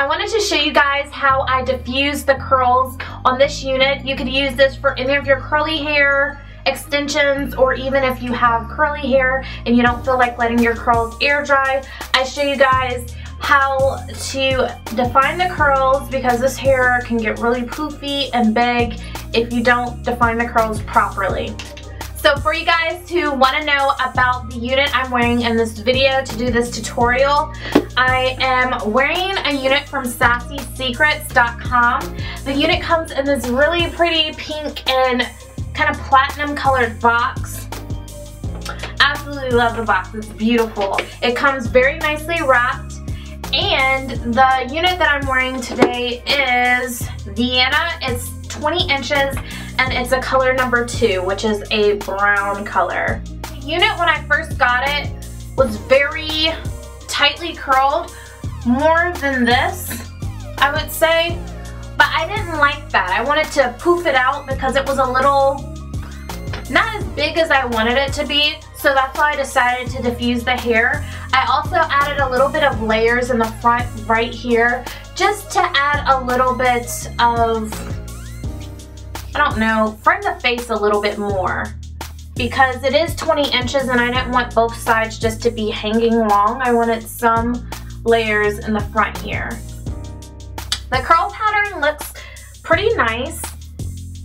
I wanted to show you guys how I diffuse the curls on this unit. You could use this for any of your curly hair extensions, or even if you have curly hair and you don't feel like letting your curls air dry. I show you guys how to define the curls because this hair can get really poofy and big if you don't define the curls properly. So for you guys who want to know about the unit I'm wearing in this video to do this tutorial, I am wearing a unit from SassySecrets.com. The unit comes in this really pretty pink and kind of platinum colored box. Absolutely love the box, it's beautiful. It comes very nicely wrapped, and the unit that I'm wearing today is Vienna. It's 20 inches and it's a color number 2, which is a brown color. The unit, when I first got it, was very tightly curled, more than this, I would say, but I didn't like that. I wanted to poof it out because it was a little not as big as I wanted it to be, so that's why I decided to diffuse the hair. I also added a little bit of layers in the front right here just to add a little bit of, I don't know, frame the face a little bit more because it is 20 inches and I didn't want both sides just to be hanging long. I wanted some layers in the front here. The curl pattern looks pretty nice,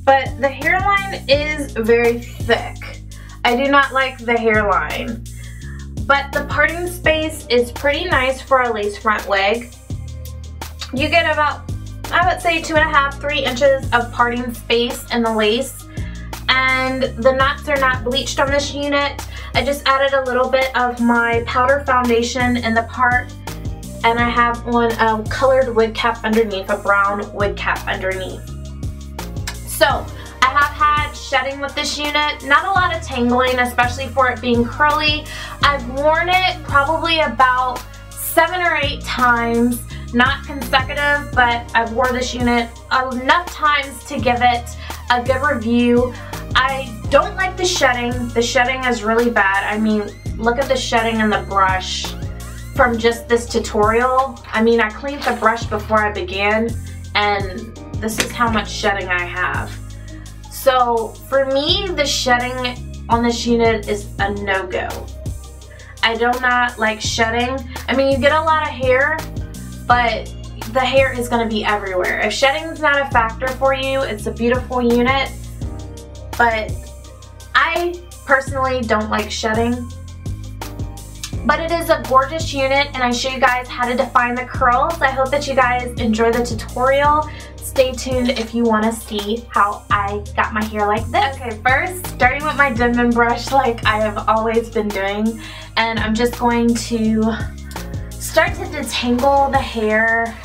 but the hairline is very thick. I do not like the hairline, but the parting space is pretty nice for a lace front wig. You get about, I would say, 2.5 to 3 inches of parting space in the lace, and the knots are not bleached on this unit. I just added a little bit of my powder foundation in the part, and I have on a colored wig cap underneath, a brown wig cap underneath. So I have had shedding with this unit, not a lot of tangling, especially for it being curly. I've worn it probably about 7 or 8 times. Not consecutive, but I've worn this unit enough times to give it a good review. I don't like the shedding. The shedding is really bad. I mean, look at the shedding in the brush from just this tutorial. I mean, I cleaned the brush before I began, and this is how much shedding I have. So for me, the shedding on this unit is a no-go. I do not like shedding. I mean, you get a lot of hair, but the hair is going to be everywhere. If shedding is not a factor for you, it's a beautiful unit, but I personally don't like shedding. But it is a gorgeous unit, and I show you guys how to define the curls. I hope that you guys enjoy the tutorial. Stay tuned if you want to see how I got my hair like this. Okay, first, starting with my Denman brush like I have always been doing, and I'm just going to start to detangle the hair.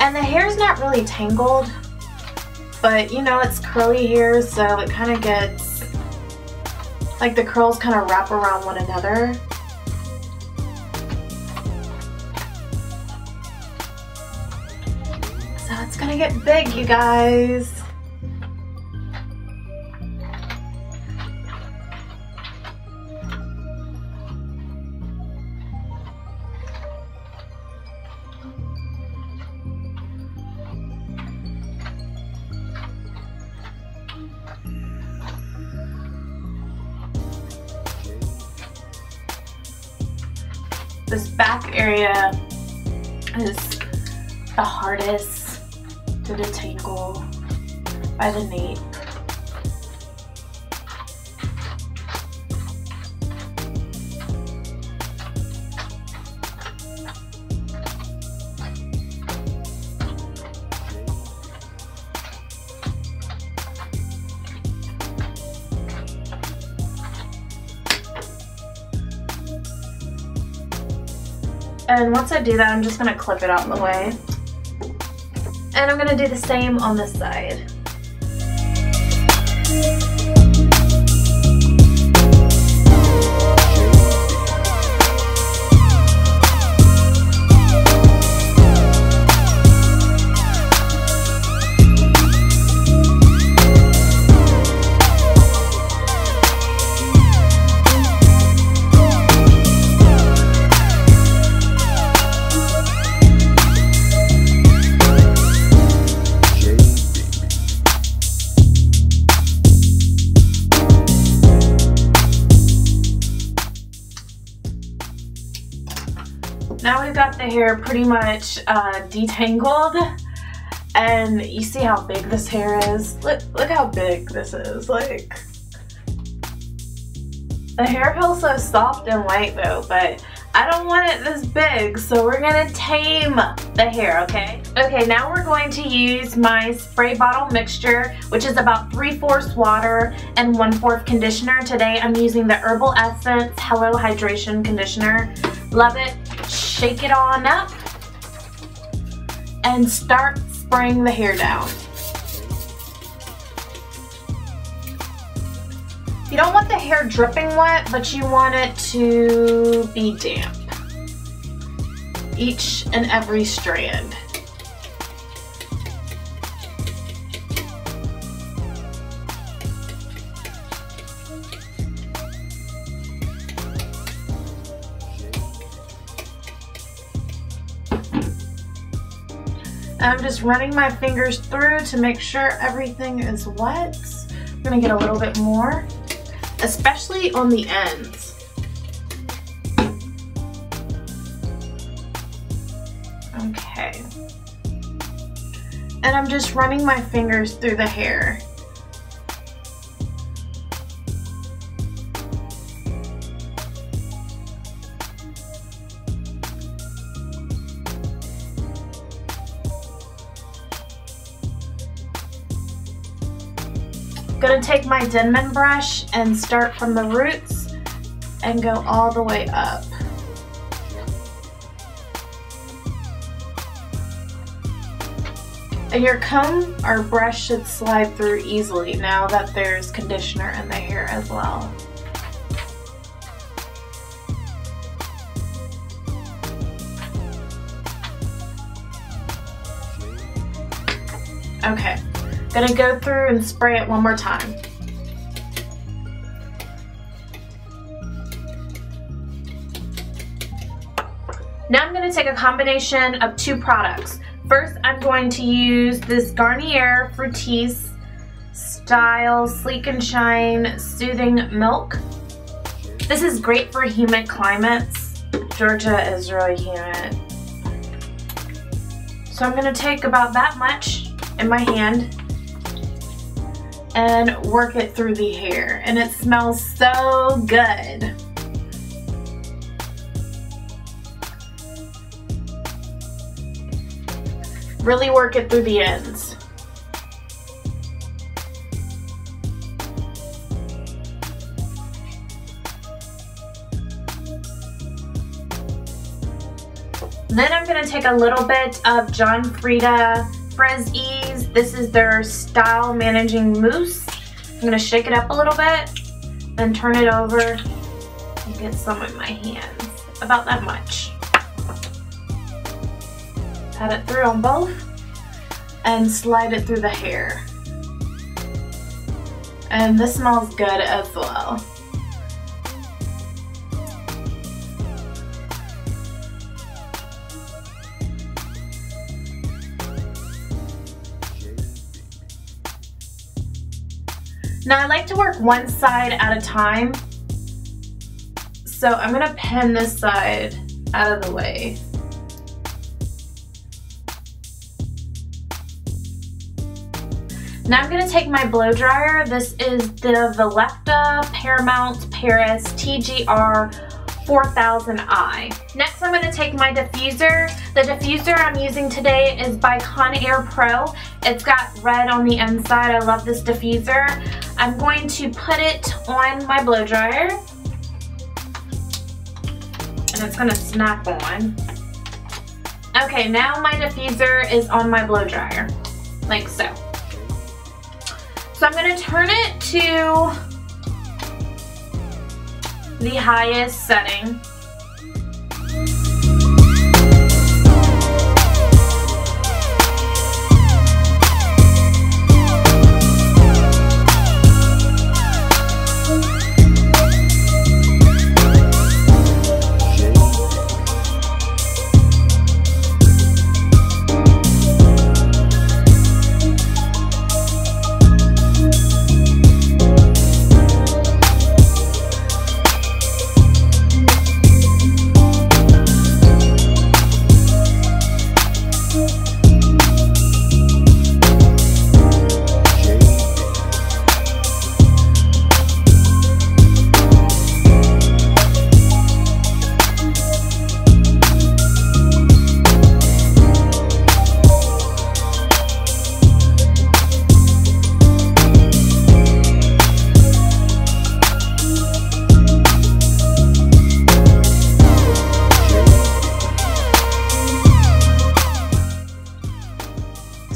And the hair's not really tangled, but you know, it's curly hair, so it kind of gets, like the curls kind of wrap around one another. So it's gonna get big, you guys. This back area is the hardest to detangle by the nape. And once I do that, I'm just going to clip it out of the way. And I'm going to do the same on this side. the hair pretty much detangled. And you see how big this hair is? Look how big this is. Like, the hair feels so soft and light though, but I don't want it this big, so we're gonna tame the hair, okay? Okay, now we're going to use my spray bottle mixture, which is about 3/4 water and 1/4 conditioner. Today I'm using the Herbal Essence Hello Hydration Conditioner. Love it. Shake it on up and start spraying the hair down. You don't want the hair dripping wet, but you want it to be damp. Each and every strand. I'm just running my fingers through to make sure everything is wet. I'm gonna get a little bit more, especially on the ends. Okay. And I'm just running my fingers through the hair. I'm gonna take my Denman brush and start from the roots and go all the way up. And your comb or brush should slide through easily now that there's conditioner in the hair as well. Okay. Gonna go through and spray it one more time. Now I'm gonna take a combination of 2 products. First, I'm going to use this Garnier Fructis Style Sleek and Shine Soothing Milk. This is great for humid climates. Georgia is really humid. So I'm gonna take about that much in my hand and work it through the hair, and it smells so good. Really work it through the ends. Then I'm going to take a little bit of John Frieda Frizz Ease. This is their Style Managing Mousse. I'm going to shake it up a little bit, then turn it over and get some in my hands. About that much. Pat it through on both and slide it through the hair. And this smells good as well. Now I like to work one side at a time, so I'm going to pin this side out of the way. Now I'm going to take my blow dryer. This is the Vellecta Paramount Paris TGR 4000i. Next I'm going to take my diffuser. The diffuser I'm using today is by Conair Pro. It's got red on the inside. I love this diffuser. I'm going to put it on my blow dryer. And it's going to snap on. Okay, now my diffuser is on my blow dryer. Like so. So I'm going to turn it to the highest setting.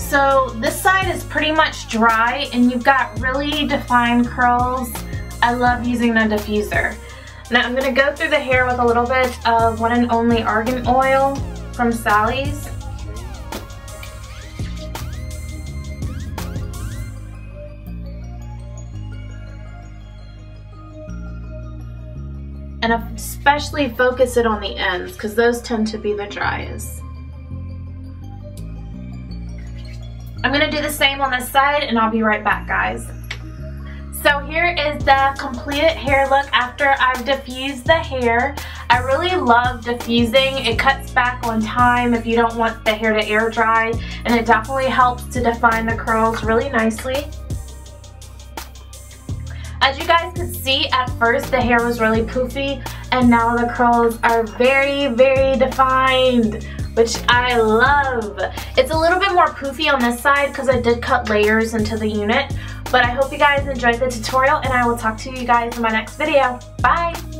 So this side is pretty much dry and you've got really defined curls. I love using the diffuser. Now I'm going to go through the hair with a little bit of One and Only Argan Oil from Sally's. And especially focus it on the ends because those tend to be the driest. I'm going to do the same on this side and I'll be right back, guys. So here is the completed hair look after I've diffused the hair. I really love diffusing. It cuts back on time if you don't want the hair to air dry, and it definitely helps to define the curls really nicely. As you guys could see, at first the hair was really poofy and now the curls are very, very defined, which I love. It's a little bit more poofy on this side because I did cut layers into the unit, but I hope you guys enjoyed the tutorial and I will talk to you guys in my next video. Bye!